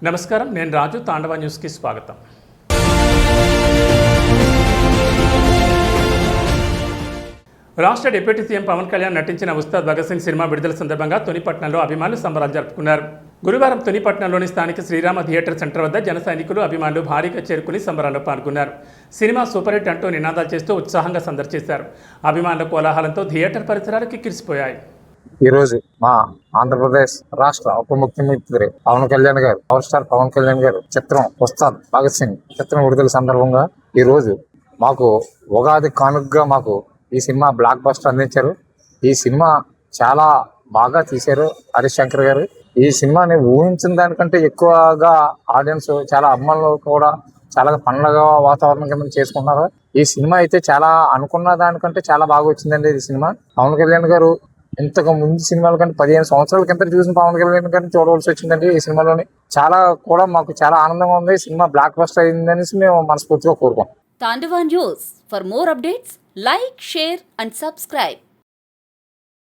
నమస్కారం, నేను రాజు. తాండవ న్యూస్కి స్వాగతం. రాష్ట్ర డిప్యూటీ సీఎం పవన్ కళ్యాణ్ నటించిన ఉస్తాద్ భగత్ సింగ్ సినిమా విడుదల సందర్భంగా తునిపట్నంలో అభిమానులు సంబరాలు జరుపుకున్నారు. గురువారం తునిపట్నంలోని స్థానిక శ్రీరామ థియేటర్ సెంటర్ వద్ద జన సైనికులు, అభిమానులు భారీగా చేరుకుని సంబరాల్లో పాల్గొన్నారు. సినిమా సూపర్ హిట్ అంటూ నినాదాలు చేస్తూ ఉత్సాహంగా సందడి చేశారు. అభిమానుల కోలాహలంతో థియేటర్ పరిసరాలు కిక్కిరిసిపోయాయి. ఈరోజు మా ఆంధ్రప్రదేశ్ రాష్ట్ర ఉప ముఖ్యమంత్రి పవన్ కళ్యాణ్ గారు, పవర్ స్టార్ పవన్ కళ్యాణ్ గారు చిత్రం ఉస్తాద్ భగత్ సింగ్ చిత్రం విడుదల సందర్భంగా ఈరోజు మాకు ఉగాది కానుకగా మాకు ఈ సినిమా బ్లాక్ బస్టర్ అందించారు. ఈ సినిమా చాలా బాగా తీశారు హరీష్ శంకర్ గారు. ఈ సినిమాని ఊహించిన దానికంటే ఎక్కువగా ఆడియన్స్, చాలా అభిమానులు కూడా చాలా పండగ వాతావరణం కింద చేసుకున్నారు. ఈ సినిమా అయితే చాలా అనుకున్న దానికంటే చాలా బాగా వచ్చిందండి. ఈ సినిమా పవన్ కళ్యాణ్ గారు ఇంతకు ముందు సినిమాల కంటే 15 సంవత్సరాల కింద చూసిన పవన్ కళ్యాణ్ గారిని చూడవలసి వచ్చిందండి. ఈ సినిమాలోని చాలా కూడా మాకు చాలా ఆనందంగా ఉంది. ఈ సినిమా బ్లాక్ బస్టర్ అయిందనేసి మేము మనస్ఫూర్తిగా కోరుకుంటాం. Tandava News. For more updates, like, share and subscribe.